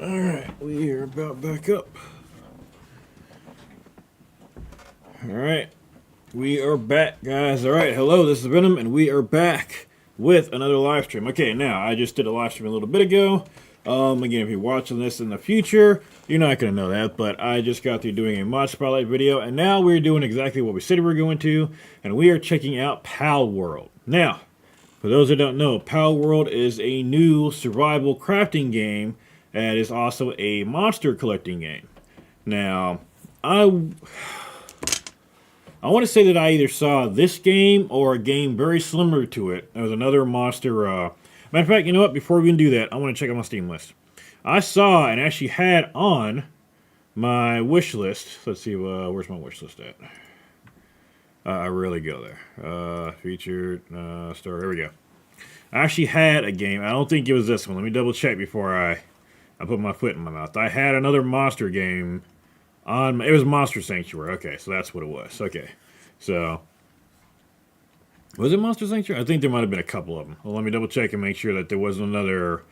Alright, we are about back up. Alright, we are back, guys. Alright, hello, this is Venom, and we are back with another live stream. Okay, now, I just did a live stream a little bit ago. Again, if you're watching this in the future, you're not going to know that, but I just got through doing a mod spotlight video, and now we're doing exactly what we said we were going to, and we are checking out Palworld. Now, for those that don't know, Palworld is a new survival crafting game that is also a monster collecting game. Now, I want to say that I either saw this game or a game very similar to it. There was another monster. Matter of fact, you know what? Before we even do that, I want to check out my Steam list. I saw and actually had on my wish list. Let's see, where's my wish list at? I rarely go there. Featured, store, here we go. I actually had a game. I don't think it was this one. Let me double check before I put my foot in my mouth. I had another monster game on. It was Monster Sanctuary. Okay, so that's what it was. Okay, so was it Monster Sanctuary? I think there might have been a couple of them. Well, let me double check and make sure that there wasn't another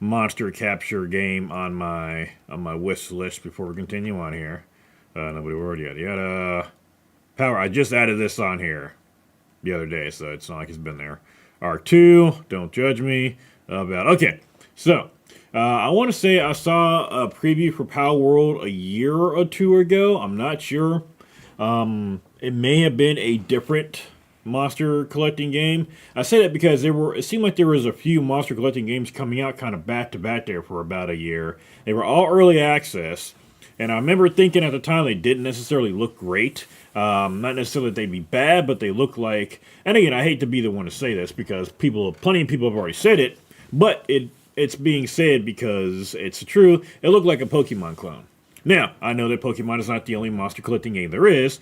monster capture game on my wish list before we continue on here. Nobody worried yet. Yada Power. I just added this on here the other day, so it's not like it's been there. R2. Don't judge me about. Okay, so. I want to say I saw a preview for Palworld a year or two ago. I'm not sure. It may have been a different monster collecting game. I say that because it seemed like there was a few monster collecting games coming out kind of back to back there for about a year. They were all early access, and I remember thinking at the time they didn't necessarily look great. Not necessarily that they'd be bad, but they look like. And again, I hate to be the one to say this because plenty of people have already said it, but it's being said because it's true. It looked like a Pokemon clone. Now, I know that Pokemon is not the only monster collecting game there is.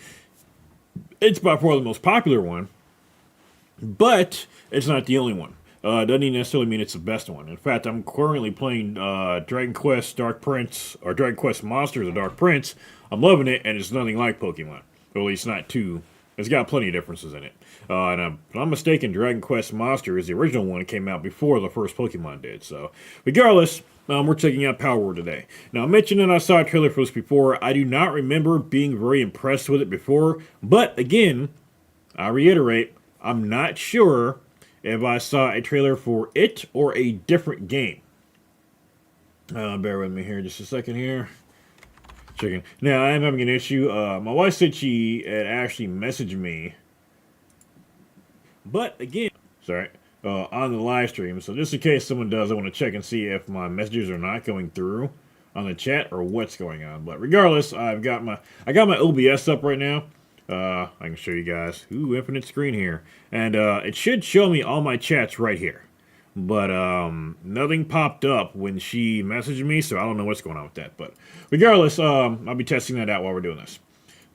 It's by far the most popular one, but it's not the only one. Doesn't even necessarily mean it's the best one. In fact, I'm currently playing Dragon Quest Dark Prince, or Dragon Quest Monsters of Dark Prince. I'm loving it, and it's nothing like Pokemon. Or at least not too. It's got plenty of differences in it. And if I'm mistaken, Dragon Quest Monsters, the original one, came out before the first Pokemon did. So, regardless, we're checking out Palworld today. Now, I mentioned that I saw a trailer for this before. I do not remember being very impressed with it before. But, again, I reiterate, I'm not sure if I saw a trailer for it or a different game. Bear with me here just a second here. Checking. Now, I am having an issue. My wife said she had actually messaged me. But, again, sorry, on the live stream. So, just in case someone does, I want to check and see if my messages are not going through on the chat or what's going on. But regardless, I got my OBS up right now. I can show you guys. Ooh, infinite screen here. And it should show me all my chats right here. But nothing popped up when she messaged me, so I don't know what's going on with that. But regardless, I'll be testing that out while we're doing this.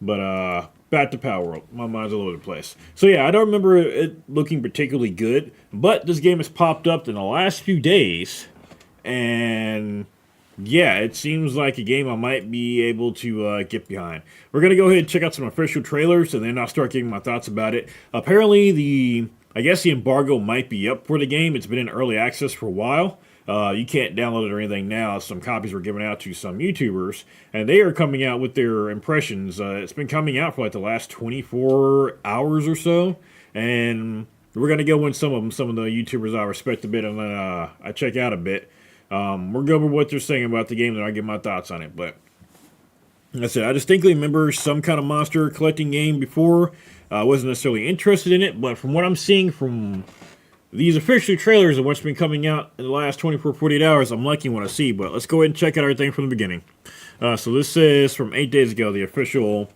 But back to Palworld. My mind's all over the place. So yeah, I don't remember it looking particularly good, but this game has popped up in the last few days, and yeah, it seems like a game I might be able to get behind. We're going to go ahead and check out some official trailers, and then I'll start giving my thoughts about it. Apparently, I guess the embargo might be up for the game. It's been in early access for a while. You can't download it or anything now. Some copies were given out to some YouTubers, and they are coming out with their impressions. It's been coming out for like the last 24 hours or so, and we're going to go in some of the YouTubers I respect a bit and then I check out a bit. We'll go over what they're saying about the game, and I'll give my thoughts on it. But like I said, I distinctly remember some kind of monster collecting game before. I wasn't necessarily interested in it, but from what I'm seeing from these official trailers of what's been coming out in the last 24, 48 hours, I'm liking what I see. But let's go ahead and check out everything from the beginning. So this is from 8 days ago, the official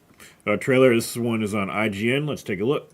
trailer. This one is on IGN. Let's take a look.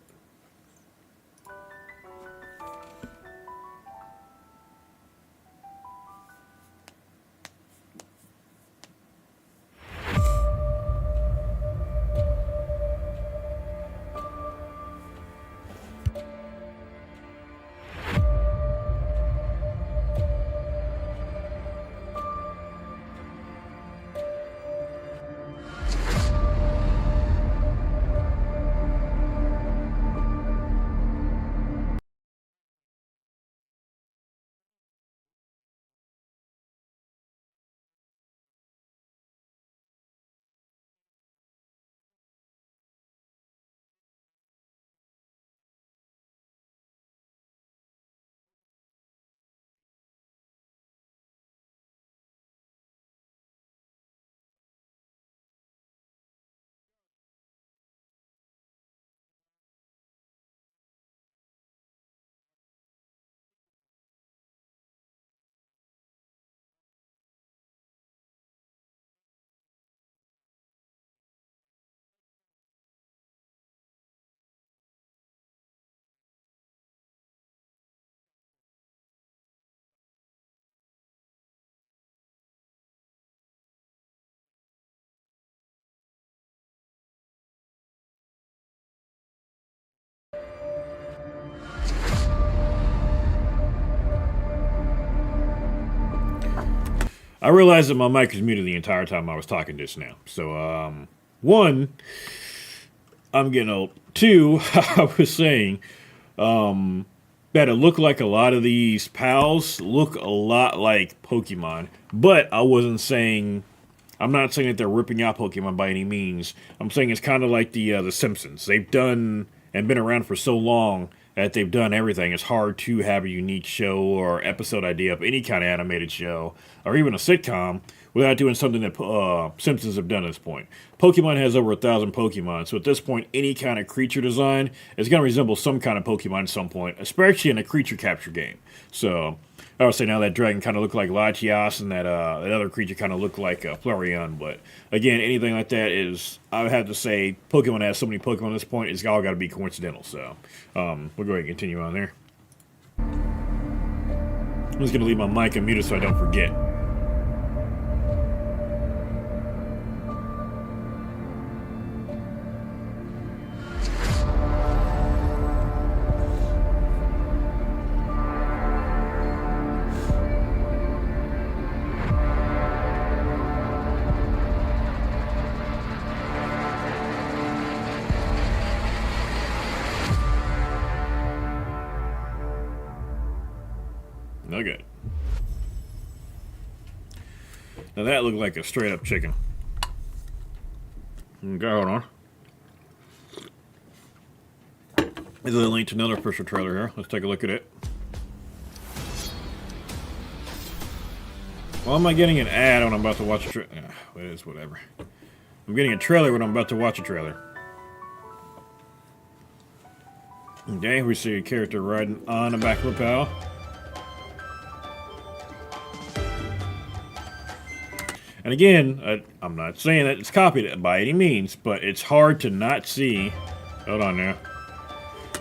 I realized that my mic was muted the entire time I was talking just now. So, one, I'm getting old. Two, I was saying that it looked like a lot of these pals look a lot like Pokemon, but I'm not saying that they're ripping out Pokemon by any means. I'm saying it's kind of like the Simpsons. They've done and been around for so long that they've done everything. It's hard to have a unique show or episode idea of any kind of animated show or even a sitcom without doing something that Simpsons have done at this point. Pokemon has over 1,000 Pokemon, so at this point, any kind of creature design is going to resemble some kind of Pokemon at some point, especially in a creature capture game. So I would say now that dragon kind of looked like Latias and that other creature kind of looked like Flareon. But again, anything like that is, I would have to say, Pokemon has so many Pokemon at this point, it's all got to be coincidental. So we'll go ahead and continue on there. I'm just going to leave my mic unmuted so I don't forget. No good. Now that looked like a straight up chicken. Okay, hold on. There's a link to another official trailer here. Let's take a look at it. Well, am I getting an ad when I'm about to watch a trailer? It is whatever. I'm getting a trailer when I'm about to watch a trailer. Okay, we see a character riding on the back of a pal. And again, I'm not saying that it's copied by any means, but it's hard to not see. Hold on now.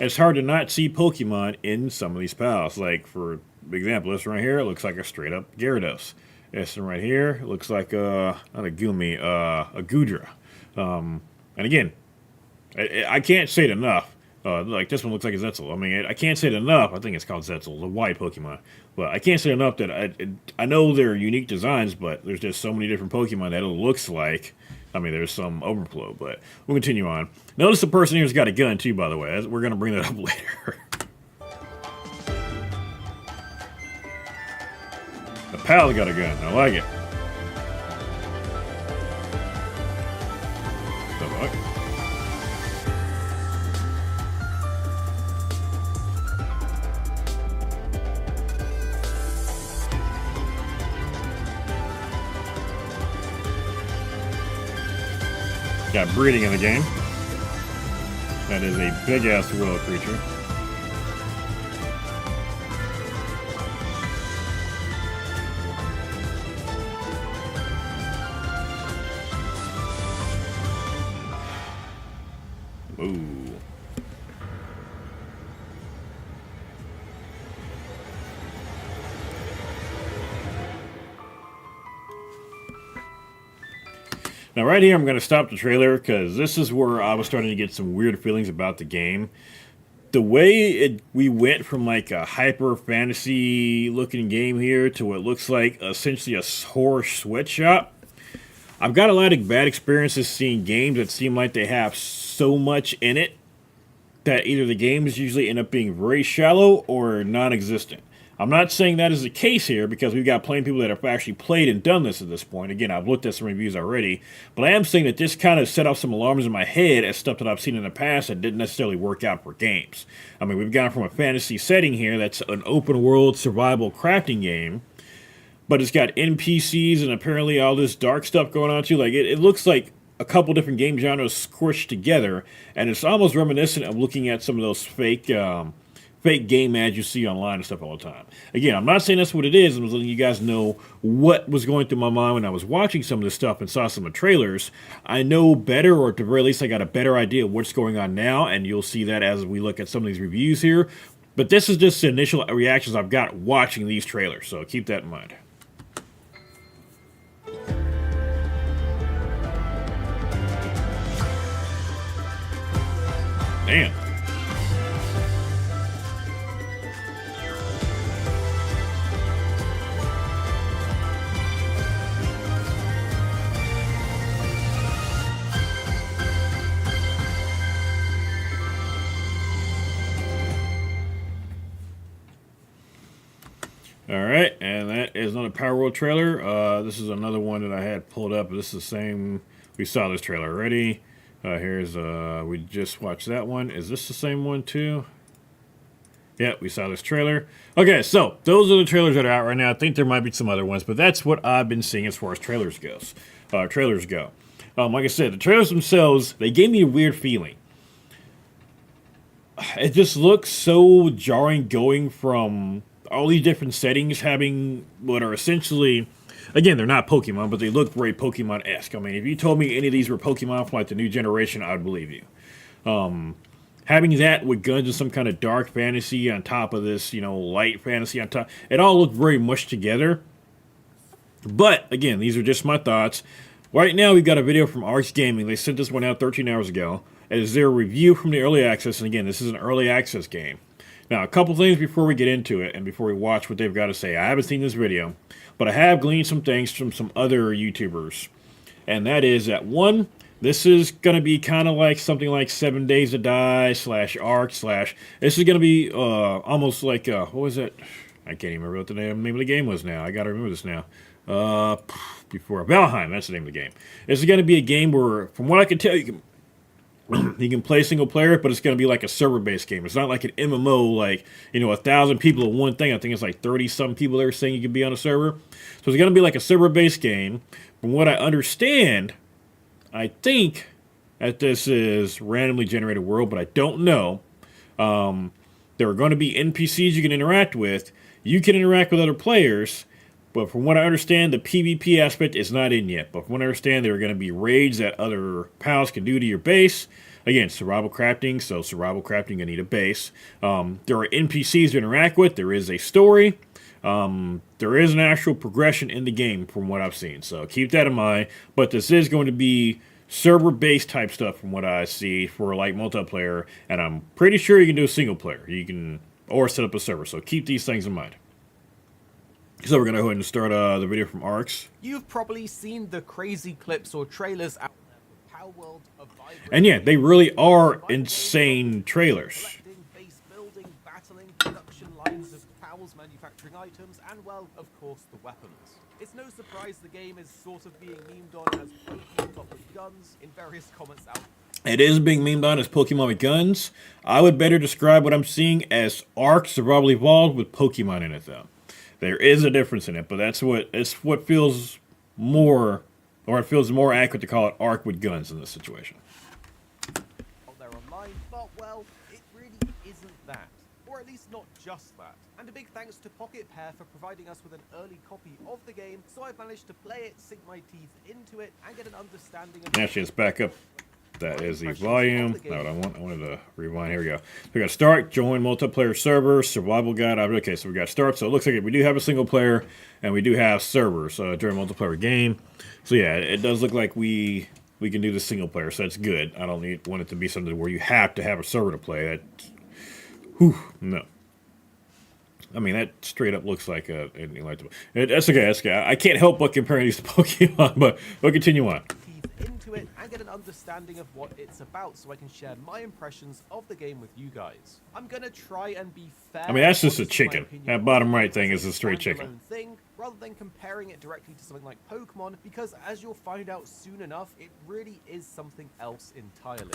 It's hard to not see Pokemon in some of these pals. Like, for example, this right here looks like a straight up Gyarados. This one right here looks like not a Gumi, a Gudra. And again, I can't say it enough. Like this one looks like a Zetzel. I mean, I can't say it enough. I think it's called Zetzel, the white Pokemon. But I can't say enough that I know they're unique designs, but there's just so many different Pokemon that it looks like. I mean, there's some overflow, but we'll continue on. Notice the person here's got a gun too, by the way. We're going to bring that up later. The pal got a gun. I like it. The fuck? Got breeding in the game. That is a big-ass willow creature. Ooh. Now right here I'm going to stop the trailer because this is where I was starting to get some weird feelings about the game. The way we went from like a hyper fantasy looking game here to what looks like essentially a horror sweatshop. I've got a lot of bad experiences seeing games that seem like they have so much in it that either the games usually end up being very shallow or non-existent. I'm not saying that is the case here because we've got plenty of people that have actually played and done this at this point. Again, I've looked at some reviews already, but I am saying that this kind of set off some alarms in my head as stuff that I've seen in the past that didn't necessarily work out for games. I mean, we've gone from a fantasy setting here that's an open world survival crafting game, but it's got NPCs and apparently all this dark stuff going on too. Like it looks like a couple different game genres squished together, and it's almost reminiscent of looking at some of those fake game ads you see online and stuff all the time. Again, I'm not saying that's what it is. I'm just letting you guys know what was going through my mind when I was watching some of this stuff and saw some of the trailers. I know better, or at the very least, I got a better idea of what's going on now, and you'll see that as we look at some of these reviews here. But this is just the initial reactions I've got watching these trailers, so keep that in mind. Damn. All right, and that is another Palworld trailer. This is another one that I had pulled up. This is the same. We saw this trailer already. Here's we just watched that one. Is this the same one too? Yeah, we saw this trailer. Okay, so those are the trailers that are out right now. I think there might be some other ones, but that's what I've been seeing as far as trailers goes. Trailers go. Like I said, the trailers themselves, they gave me a weird feeling. It just looks so jarring going from all these different settings having what are essentially, again, they're not Pokemon, but they look very Pokemon-esque. I mean, if you told me any of these were Pokemon from like the new generation, I'd believe you. Having that with guns and some kind of dark fantasy on top of this, you know, light fantasy on top, it all looked very mushed together. But, again, these are just my thoughts. Right now, we've got a video from Arx Gaming. They sent this one out 13 hours ago. It is their review from the early access, and again, this is an early access game. Now, a couple things before we get into it and before we watch what they've got to say. I haven't seen this video, but I have gleaned some things from some other YouTubers. And that is that, one, this is going to be kind of like something like 7 Days to Die / Ark / this is going to be almost like, what was it? I can't even remember what the name of the game was now. I got to remember this now. Before Valheim, that's the name of the game. This is going to be a game where, from what I can tell, you can play single player, but it's going to be like a server-based game. It's not like an MMO, like, you know, 1,000 people in one thing. I think it's like 30-some people that are saying you can be on a server. So it's going to be like a server-based game. From what I understand, I think that this is randomly generated world, but I don't know. There are going to be NPCs you can interact with. You can interact with other players. But from what I understand, the PvP aspect is not in yet. But from what I understand, there are going to be raids that other pals can do to your base. Again, survival crafting, so survival crafting, you need a base. There are NPCs to interact with. There is a story. There is an actual progression in the game from what I've seen. So keep that in mind. But this is going to be server-based type stuff from what I see for like multiplayer. And I'm pretty sure you can do a single player. You can, or set up a server. So keep these things in mind. So we're going to go ahead and start the video from Arx. You've probably seen the crazy clips or trailers out there for Palworld, and yeah, they really are insane trailers. Base building, battling, production lines of pals manufacturing items, and well, of course, the weapons. It's no surprise the game is sort of being memed on as Pokemon with guns in various comments out. It is being memed on as Pokemon with guns. I would better describe what I'm seeing as Ark Survival Evolved with Pokemon in it, though. There is a difference in it, but it's what feels more, or it feels more accurate to call it Ark with guns in this situation. They're online, but well, it really isn't that, or at least not just that. And a big thanks to Pocket Pair for providing us with an early copy of the game, so I've managed to play it, sink my teeth into it, and get an understanding of. Actually, let's back up. That is the volume. Not what I want. I wanted to rewind. Here we go. So we got start, join multiplayer server, survival guide. Okay, so we got start. So it looks like we do have a single player, and we do have servers during multiplayer game. So yeah, it does look like we can do the single player. So that's good. I don't want it to be something where you have to have a server to play. No. I mean, that straight up looks like anything like that. That's okay. That's okay. I can't help but comparing these to Pokemon, but we'll continue on. Into it and get an understanding of what it's about so I can share my impressions of the game with you guys. I'm gonna try and be fair. I mean, that's just a chicken. That bottom right thing is a straight chicken. Thing, rather than comparing it directly to something like Pokemon, because as you'll find out soon enough, it really is something else entirely.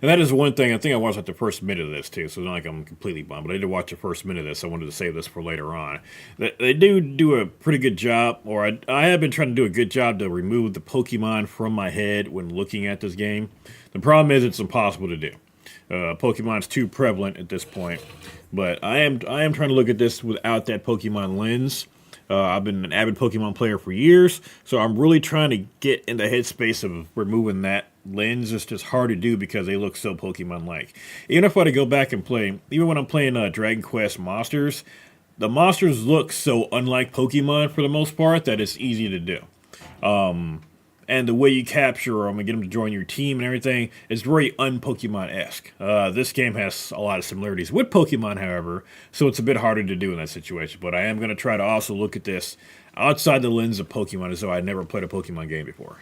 And that is one thing, I think I watched like the first minute of this too, so it's not like I'm completely bummed, but I did watch the first minute of this. I wanted to save this for later on. They do a pretty good job, or I have been trying to do a good job to remove the Pokemon from my head when looking at this game. The problem is it's impossible to do. Pokemon's too prevalent at this point, but I am trying to look at this without that Pokemon lens. I've been an avid Pokemon player for years, so I'm really trying to get in the headspace of removing that lens. It's just hard to do because they look so Pokemon-like. Even if I were to go back and play, even when I'm playing Dragon Quest Monsters, the monsters look so unlike Pokemon for the most part that it's easy to do. And the way you capture them and get them to join your team and everything is very un-Pokemon-esque. This game has a lot of similarities with Pokemon, however, so it's a bit harder to do in that situation. But I am going to try to also look at this outside the lens of Pokemon as though I'd never played a Pokemon game before.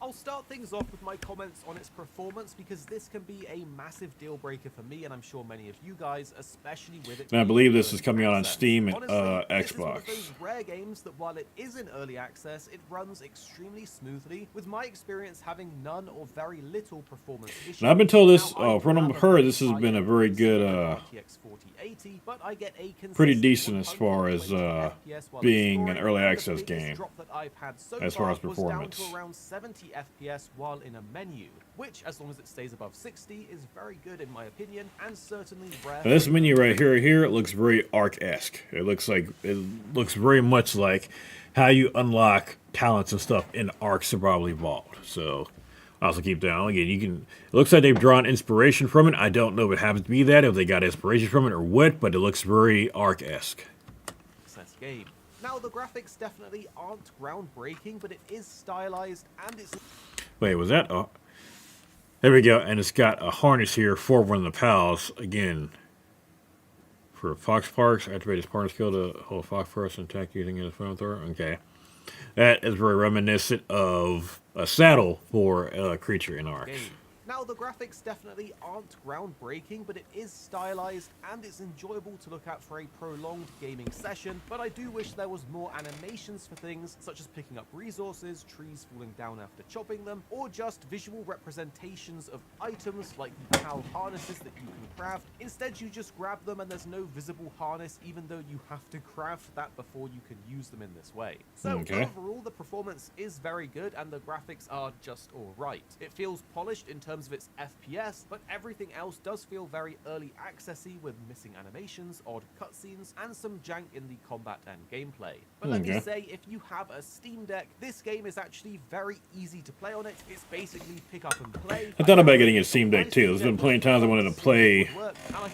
I'll start start things off with my comments on its performance, because this can be a massive deal breaker for me, and I'm sure many of you guys, especially with it. And I believe this is coming out on access. Steam and Honestly, this is one Xbox. of those rare games that while it is in early access, it runs extremely smoothly, with my experience having none or very little performance issues. And I've been told this, Now, from what I've heard, this has been a very good, RTX 4080, but I get a pretty consistent decent as far as 120 FPS while being an exploring, early and the access biggest game, drop that I've had so as far as was performance. down to around 70 FPS while in a menu, which, as long as it stays above 60, is very good in my opinion, and certainly rare. Now this menu right here, it looks very Ark-esque. It looks very much like how you unlock talents and stuff in Ark Survival Evolved. So I also keep that on. Again, it looks like they've drawn inspiration from it. I don't know if it happens to be that, if they got inspiration from it or what, but it looks very Ark-esque. Game. Now, the graphics definitely aren't groundbreaking, but it is stylized, and it's... Wait, was that... Oh, there we go, and it's got a harness here for one of the pals. Again, for Fox Parks, activate his partner skill to hold Fox Parks and attack using his flamethrower. Okay. That is very reminiscent of a saddle for a creature in Ark. Now, the graphics definitely aren't groundbreaking, but it is stylized, and it's enjoyable to look at for a prolonged gaming session, but I do wish there was more animations for things, such as picking up resources, trees falling down after chopping them, or just visual representations of items like the PAL harnesses that you can craft. Instead, you just grab them and there's no visible harness, even though you have to craft that before you can use them in this way. So overall, the performance is very good, and the graphics are just alright. It feels polished in terms of its FPS, but everything else does feel very early accessy, with missing animations, odd cutscenes, and some jank in the combat and gameplay. But let me say, if you have a Steam Deck, this game is actually very easy to play on it. It's basically pick up and play. I thought about getting a Steam Deck too. There's been plenty of times I wanted to play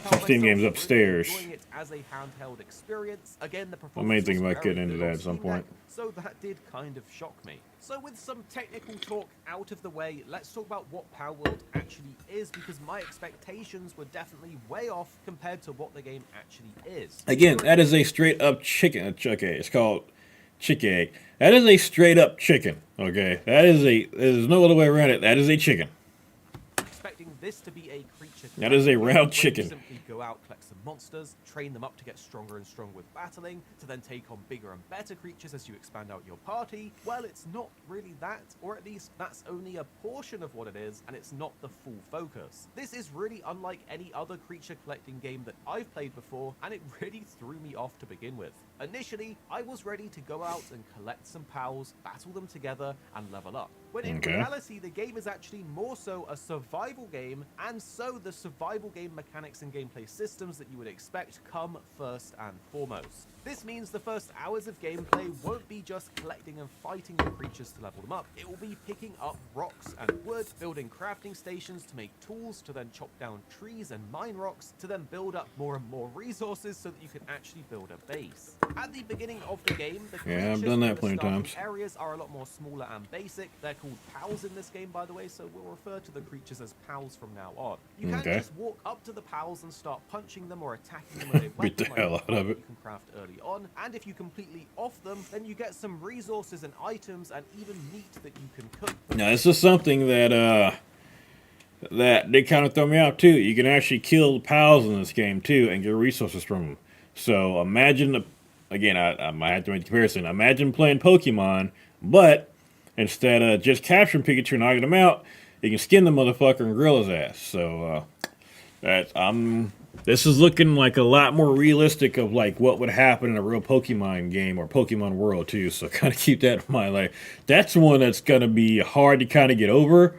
some Steam games upstairs. It as a handheld experience. Again, the I may performance think was about very getting into good that on at some Steam Deck, point. so that did kind of shock me. So with some technical talk out of the way, let's talk about what Palworld actually is, because my expectations were definitely way off compared to what the game actually is. Again, that is a straight up chicken. Okay, it's called chicken. That is a straight up chicken. Okay, there's no other way around it. That is a chicken. Expecting this to be a creature. That is a round chicken. Simply go out, collect some monsters, train them up to get stronger and stronger with battling, to then take on bigger and better creatures as you expand out your party. Well, it's not really that, or at least that's only a portion of what it is, and it's not the full focus. This is really unlike any other creature collecting game that I've played before, and it really threw me off to begin with. Initially, I was ready to go out and collect some pals, battle them together, and level up. When in reality, the game is actually more so a survival game, and so the survival game mechanics and gameplay systems that you would expect come first and foremost. This means the first hours of gameplay won't be just collecting and fighting the creatures to level them up. It will be picking up rocks and wood, building crafting stations to make tools, to then chop down trees and mine rocks, to then build up more and more resources so that you can actually build a base. At the beginning of the game, the I've done that plenty of times. Areas are a lot more smaller and basic. They're called pals in this game, by the way, so we'll refer to the creatures as pals from now on. You can't just walk up to the pals and start punching them or attacking them with a weapon. Beat the hell out of it. You can craft early on, and if you completely off them, then you get some resources and items and even meat that you can cook. Now, this is something that that did kind of throw me out too. You can actually kill pals in this game too and get resources from them. So imagine, again, I might have to make a comparison. Imagine playing Pokemon, but instead of just capturing Pikachu and knocking him out, you can skin the motherfucker and grill his ass. So this is looking like a lot more realistic of like what would happen in a real Pokemon game or Pokemon World too. So kind of keep that in mind. Like, that's one that's gonna be hard to kind of get over.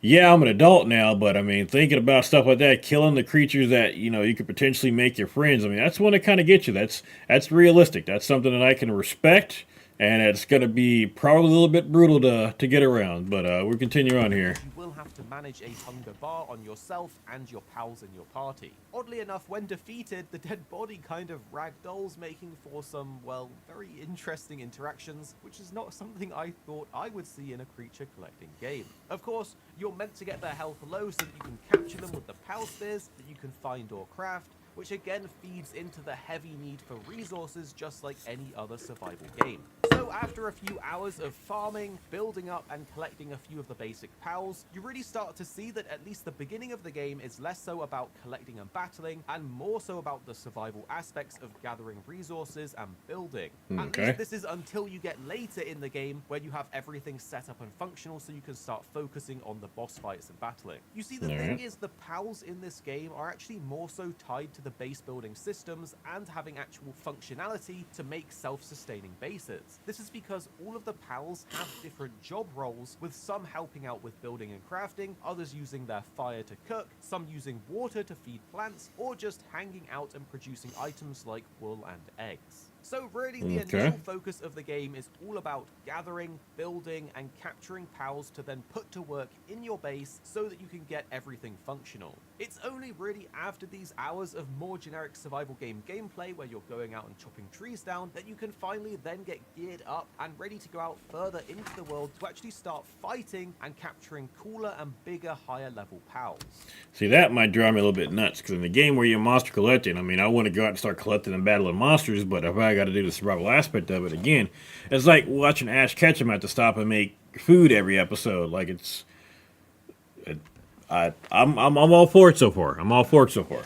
Yeah, I'm an adult now, but I mean, thinking about stuff like that, killing the creatures that, you could potentially make your friends, I mean, that's one that kind of gets you. That's realistic. That's something that I can respect, and it's going to be probably a little bit brutal to get around, but we'll continue on here. You will have to manage a hunger bar on yourself and your pals in your party. Oddly enough, when defeated, the dead body kind of ragdolls, making for some, well, very interesting interactions, which is not something I thought I would see in a creature collecting game. Of course, you're meant to get their health low so that you can capture them with the pal spears that you can find or craft, which again feeds into the heavy need for resources just like any other survival game. So after a few hours of farming, building up, and collecting a few of the basic pals, you really start to see that at least the beginning of the game is less so about collecting and battling, and more so about the survival aspects of gathering resources and building. At least this is until you get later in the game where you have everything set up and functional so you can start focusing on the boss fights and battling. You see, the thing is, the pals in this game are actually more so tied to the base building systems and having actual functionality to make self-sustaining bases. This is because all of the pals have different job roles, with some helping out with building and crafting, others using their fire to cook, some using water to feed plants, or just hanging out and producing items like wool and eggs. So really, the initial focus of the game is all about gathering, building, and capturing pals to then put to work in your base so that you can get everything functional. It's only really after these hours of more generic survival game gameplay where you're going out and chopping trees down that you can finally then get geared up and ready to go out further into the world to actually start fighting and capturing cooler and bigger, higher level pals. See, that might drive me a little bit nuts, because in the game where you're monster collecting, I mean, I want to go out and start collecting and battling monsters, but if I got to do the survival aspect of it again, it's like watching Ash Ketchum have to stop and make food every episode. Like, I'm all for it so far. I'm all for it so far.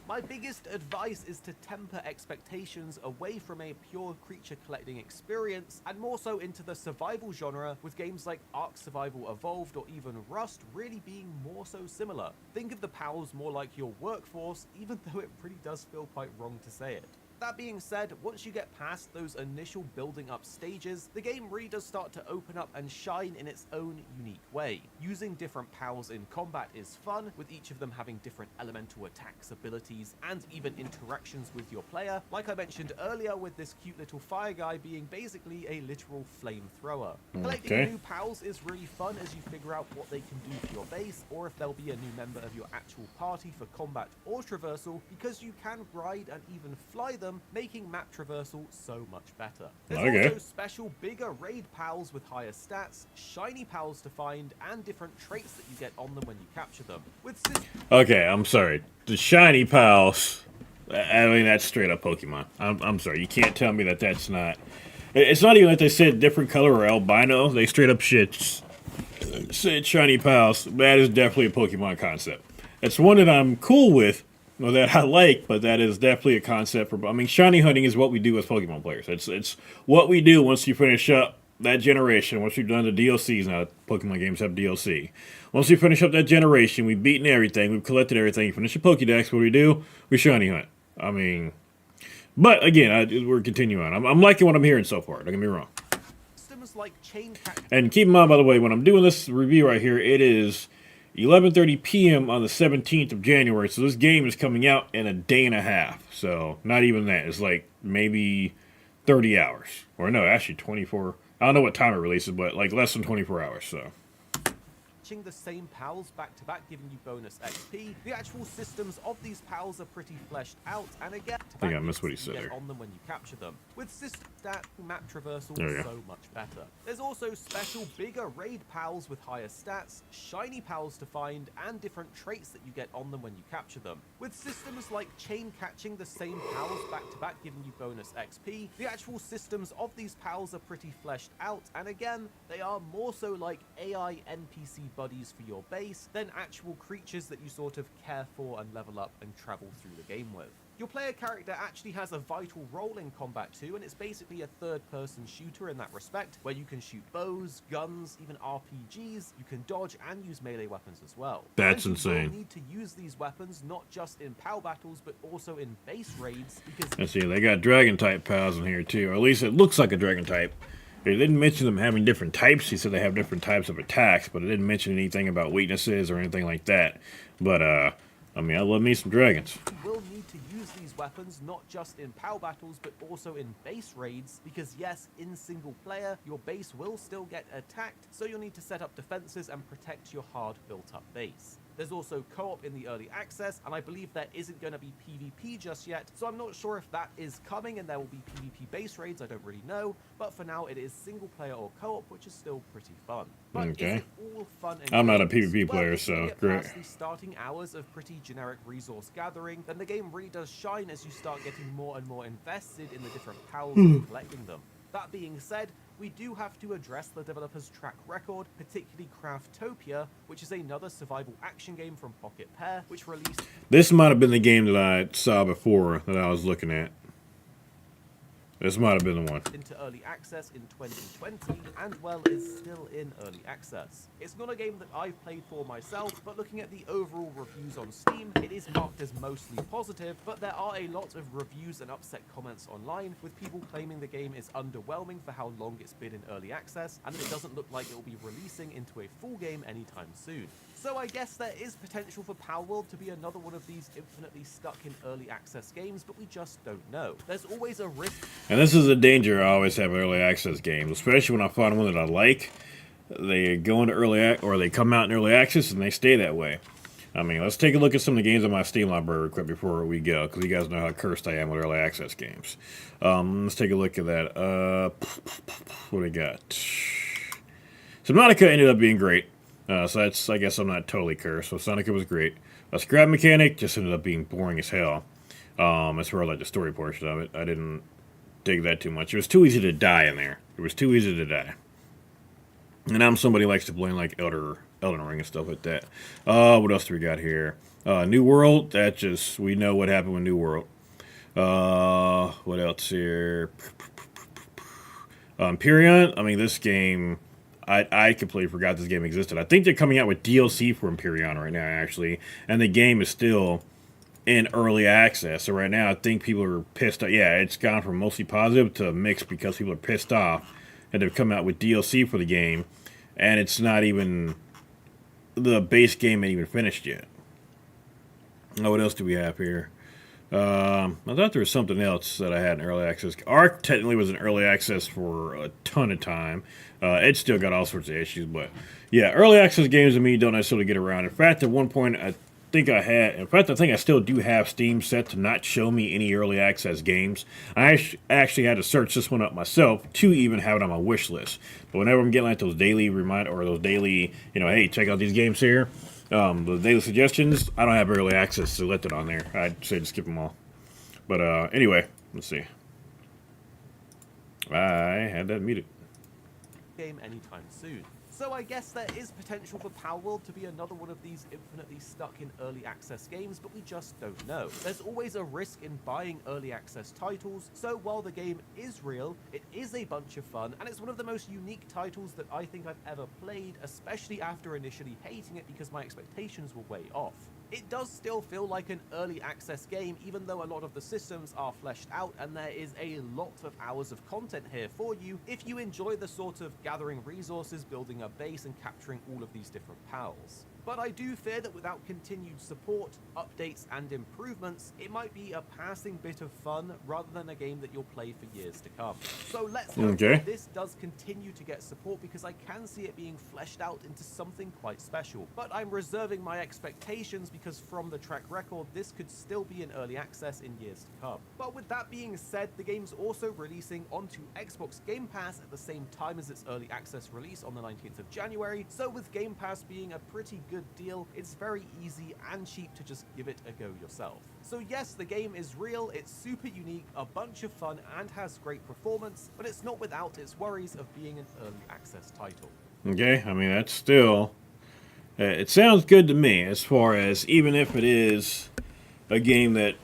My biggest advice is to temper expectations away from a pure creature collecting experience and more so into the survival genre, with games like Ark Survival Evolved or even Rust really being more so similar. Think of the pals more like your workforce, even though it really does feel quite wrong to say it. That being said, once you get past those initial building up stages, the game really does start to open up and shine in its own unique way. Using different pals in combat is fun, with each of them having different elemental attacks, abilities, and even interactions with your player, like I mentioned earlier with this cute little fire guy being basically a literal flamethrower. Collecting new pals is really fun as you figure out what they can do for your base, or if there'll be a new member of your actual party for combat or traversal, because you can ride and even fly them, making map traversal so much better. There's also special bigger raid pals with higher stats, shiny pals to find, and different traits that you get on them when you capture them. Okay, I'm sorry. The shiny pals, I mean, that's straight up Pokemon. I'm sorry, you can't tell me that that's not. It's not even like they said different color or albino. They straight up said shiny pals. That is definitely a Pokemon concept. It's one that I'm cool with, or that I like, but that is definitely a concept for. I mean, shiny hunting is what we do as Pokemon players. It's what we do once you finish up that generation. Once we've done the DLCs, now Pokemon games have DLC. Once we finish up that generation, we've beaten everything, we've collected everything. You finish your Pokédex. What do? We shiny hunt. I mean, but again, we're continuing on. I'm liking what I'm hearing so far. Don't get me wrong. And keep in mind, by the way, when I'm doing this review right here, it is 11:30 p.m. on the 17th of January, so this game is coming out in a day and a half. So, not even that. It's like maybe 30 hours. Or no, actually 24. I don't know what time it releases, but like less than 24 hours, so. The same pals back to back, giving you bonus XP. The actual systems of these pals are pretty fleshed out, and again, I think I missed what he said there. On them when you capture them. With system stat map traversal so much better. There's also special bigger raid pals with higher stats, shiny pals to find, and different traits that you get on them when you capture them. With systems like chain catching the same pals back to back, giving you bonus XP. The actual systems of these pals are pretty fleshed out, and again, they are more so like AI NPC buddies for your base than actual creatures that you sort of care for and level up and travel through the game with. Your player character actually has a vital role in combat too, and it's basically a third-person shooter in that respect, where you can shoot bows, guns, even RPGs, you can dodge and use melee weapons as well. That's and insane. You will need to use these weapons not just in PAL battles, but also in base raids, because... Let's see, they got dragon-type pals in here too, or at least it looks like a dragon-type. They didn't mention them having different types. He said they have different types of attacks, but it didn't mention anything about weaknesses or anything like that. But, I mean, I love me some dragons. You will need to use these weapons not just in PAL battles, but also in base raids, because yes, in single player, your base will still get attacked, so you'll need to set up defenses and protect your hard built-up base. There's also co-op in the early access, and I believe there isn't going to be PvP just yet, so I'm not sure if that is coming and there will be PvP base raids, I don't really know, but for now it is single player or co-op, which is still pretty fun. But is it all fun and I'm not a games? PvP player, well, so get great. Past the starting hours of pretty generic resource gathering, then the game really does shine as you start getting more and more invested in the different pals and collecting them. That being said, we do have to address the developer's track record, particularly Craftopia, which is another survival action game from Pocket Pair, which released... This might have been the game that I saw before that I was looking at. This might have been the one. Into early access in 2020, and well, is still in early access. It's not a game that I've played for myself, but looking at the overall reviews on Steam, it is marked as mostly positive, but there are a lot of reviews and upset comments online, with people claiming the game is underwhelming for how long it's been in early access, and that it doesn't look like it will be releasing into a full game anytime soon. So I guess there is potential for Palworld to be another one of these infinitely stuck in early access games, but we just don't know. There's always a risk. And this is a danger I always have with early access games, especially when I find one that I like. They go into or they come out in early access and they stay that way. I mean, let's take a look at some of the games on my Steam library real quick before we go, because you guys know how cursed I am with early access games. Let's take a look at that. What do we got? Subnautica ended up being great. So that's, I guess I'm not totally cursed. So Sonica was great. A Scrap Mechanic just ended up being boring as hell. As far as like the story portion of it, I didn't dig that too much. It was too easy to die in there. It was too easy to die. And I'm somebody who likes to play like Elden Ring and stuff like that. What else do we got here? New World. That just, we know what happened with New World. What else here? Empyrean. I mean, this game, I completely forgot this game existed. I think they're coming out with DLC for Empyrean right now, actually. And the game is still in early access. So right now, I think people are pissed off. Yeah, it's gone from mostly positive to mixed because people are pissed off. And they've come out with DLC for the game. And it's not even... The base game ain't even finished yet. Oh, what else do we have here? I thought there was something else that I had in early access. Ark technically was in early access for a ton of time. It's still got all sorts of issues, but yeah, early access games to me don't necessarily get around. In fact, at one point, I think I still do have Steam set to not show me any early access games. I actually had to search this one up myself to even have it on my wish list. But whenever I'm getting like those daily those daily, hey, check out these games here. The daily suggestions, I don't have early access selected on there. I'd say to skip them all. But anyway, let's see. I had that muted. Game anytime soon. So I guess there is potential for Palworld to be another one of these infinitely stuck in early access games, but we just don't know. There's always a risk in buying early access titles, so while the game is real, it is a bunch of fun, and it's one of the most unique titles that I think I've ever played, especially after initially hating it because my expectations were way off. It does still feel like an early access game, even though a lot of the systems are fleshed out and there is a lot of hours of content here for you if you enjoy the sort of gathering resources, building a base, and capturing all of these different pals. But I do fear that without continued support, updates, and improvements, it might be a passing bit of fun rather than a game that you'll play for years to come. So let's hope that this does continue to get support, because I can see it being fleshed out into something quite special. But I'm reserving my expectations because from the track record, this could still be in early access in years to come. But with that being said, the game's also releasing onto Xbox Game Pass at the same time as its early access release on the 19th of January. So with Game Pass being a pretty good deal, it's very easy and cheap to just give it a go yourself. So yes, the game is real, it's super unique, a bunch of fun, and has great performance, but it's not without its worries of being an early access title. Okay, I mean, that's still... it sounds good to me, as far as, even if it is a game that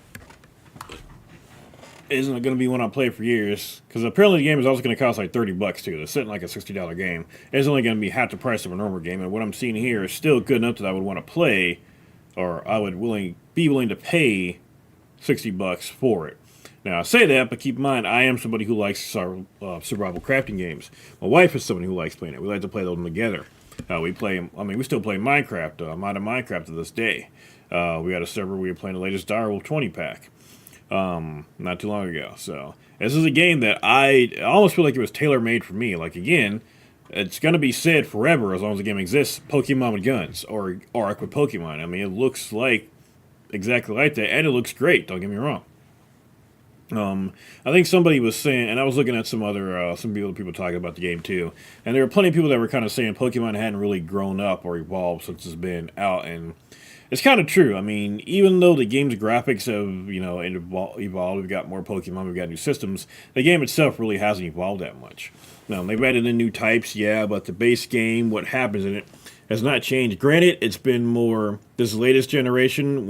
isn't going to be one I play for years, because apparently the game is also going to cost like $30 too. It's sitting like a $60 game. It's only going to be half the price of a normal game, and what I'm seeing here is still good enough that I would want to play, or I would be willing to pay $60 for it. Now, I say that, but keep in mind, I am somebody who likes survival crafting games. My wife is somebody who likes playing it. We like to play them together. We still play Minecraft, Modern Minecraft to this day. We had a server we were playing the latest Direwolf 20 pack. Not too long ago. So this is a game that I almost feel like it was tailor-made for me. Like, again, it's going to be said forever as long as the game exists, Pokemon with guns, or Ark with Pokemon. I mean, it looks like exactly like that, and it looks great, don't get me wrong. I think somebody was saying, and I was looking at some people talking about the game too, and there were plenty of people that were kind of saying Pokemon hadn't really grown up or evolved since it's been out, and It's kind of true. I mean, even though the game's graphics have, evolved, we've got more Pokemon, we've got new systems, the game itself really hasn't evolved that much. Now, they've added in new types, yeah, but the base game, what happens in it, has not changed. Granted, it's been more, this latest generation,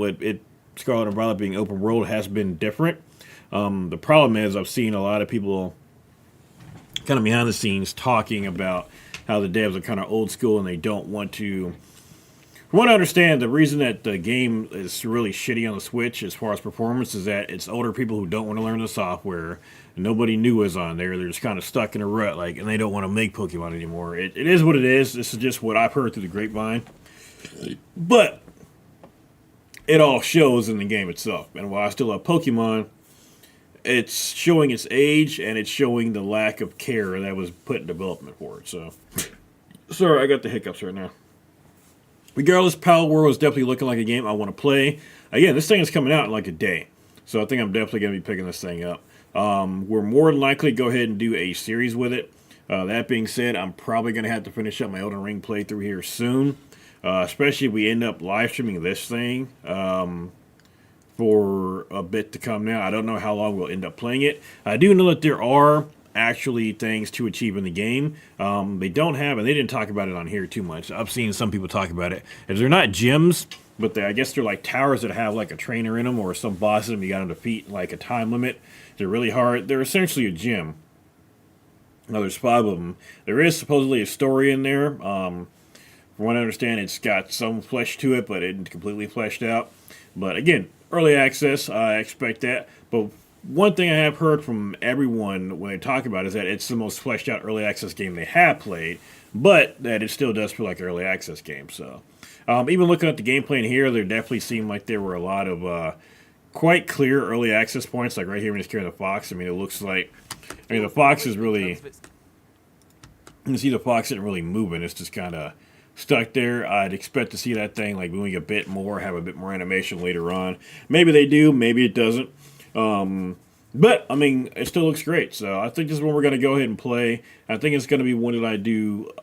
Scarlet and Violet being open world, has been different. The problem is I've seen a lot of people kind of behind the scenes talking about how the devs are kind of old school and they don't want to. From what I understand, the reason that the game is really shitty on the Switch as far as performance is that it's older people who don't want to learn the software. Nobody new is on there. They're just kind of stuck in a rut, and they don't want to make Pokemon anymore. It is what it is. This is just what I've heard through the grapevine. But it all shows in the game itself. And while I still love Pokemon, it's showing its age and it's showing the lack of care that was put in development for it. So, sorry, I got the hiccups right now. Regardless, Palworld is definitely looking like a game I want to play. Again, this thing is coming out in like a day, so I think I'm definitely going to be picking this thing up. We're more than likely to go ahead and do a series with it. That being said, I'm probably going to have to finish up my Elden Ring playthrough here soon, especially if we end up live streaming this thing for a bit to come now. I don't know how long we'll end up playing it. I do know that there are actually things to achieve in the game. They don't have, and they didn't talk about it on here too much. I've seen some people talk about it. As they're not gyms, but I guess they're like towers that have like a trainer in them, or some bosses you got to defeat like a time limit. They're really hard. They're essentially a gym. Now there's 5 of them. There is supposedly a story in there. From what I understand, it's got some flesh to it, but it isn't completely fleshed out. But again, early access, I expect that. But one thing I have heard from everyone when they talk about it is that it's the most fleshed out early access game they have played, but that it still does feel like an early access game. So, even looking at the gameplay in here, there definitely seemed like there were a lot of quite clear early access points, like right here when he's carrying the fox. I mean, it looks like, the fox is really, you can see the fox isn't really moving. It's just kind of stuck there. I'd expect to see that thing like moving a bit more, have a bit more animation later on. Maybe they do, maybe it doesn't. But I mean, it still looks great. So I think this is one we're going to go ahead and play. I think it's going to be one that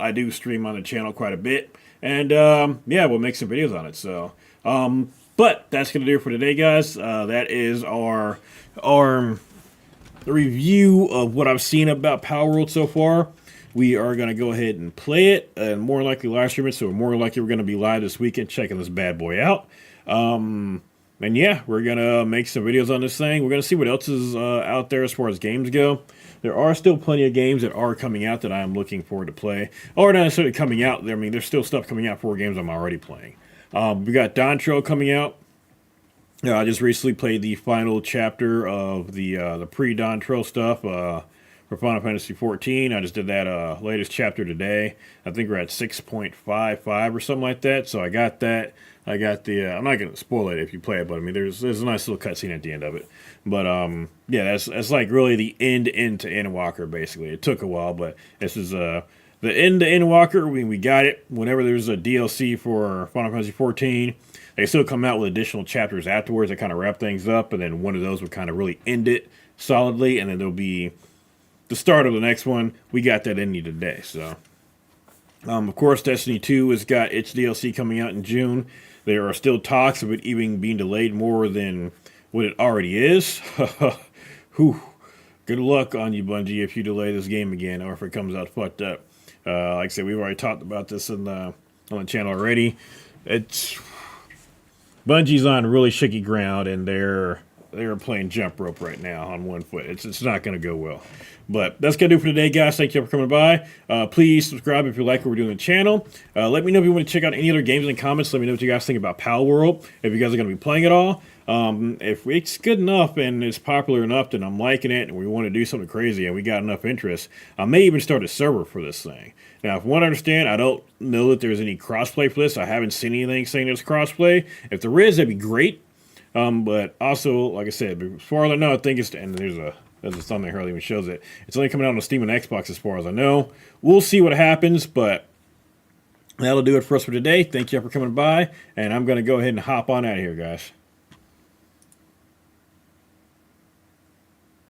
I do stream on the channel quite a bit, and yeah, we'll make some videos on it. So, but that's going to do it for today, guys. That is our review of what I've seen about Palworld so far. We are going to go ahead and play it, and more likely live stream it. So more likely we're going to be live this weekend checking this bad boy out. And yeah, we're going to make some videos on this thing. We're going to see what else is out there as far as games go. There are still plenty of games that are coming out that I'm looking forward to play. Or not necessarily coming out. I mean, there's still stuff coming out for games I'm already playing. We got Dawn Trail coming out. I just recently played the final chapter of the pre-Dawn Trail stuff for Final Fantasy XIV. I just did that latest chapter today. I think we're at 6.55 or something like that. So I got that. I got the, I'm not going to spoil it if you play it, but I mean, there's a nice little cutscene at the end of it. But, yeah, that's like really the end-to-end walker, basically. It took a while, but this is, the end-to-end walker. I mean, we got it. Whenever there's a DLC for Final Fantasy XIV, they still come out with additional chapters afterwards that kind of wrap things up, and then one of those would kind of really end it solidly, and then there'll be the start of the next one. We got that ending today, so. Of course, Destiny 2 has got its DLC coming out in June. There are still talks of it even being delayed more than what it already is. Whew. Good luck on you, Bungie, if you delay this game again, or if it comes out fucked up. Like I said, we've already talked about this on the channel already. Bungie's on really shaky ground, and they're playing jump rope right now on one foot. It's not going to go well. But that's going to do it for today, guys. Thank you for coming by. Please subscribe if you like what we're doing on the channel. Let me know if you want to check out any other games in the comments. Let me know what you guys think about Palworld, if you guys are going to be playing it all. If it's good enough and it's popular enough that I'm liking it and we want to do something crazy and we got enough interest, I may even start a server for this thing. Now, from what I understand, I don't know that there's any crossplay for this. I haven't seen anything saying there's crossplay. If there is, that'd be great. But also, like I said, as far as I know, I think it's, and there's a thumbnail here that even shows it. It's only coming out on Steam and Xbox as far as I know. We'll see what happens, but that'll do it for us for today. Thank you for coming by, and I'm going to go ahead and hop on out of here, guys.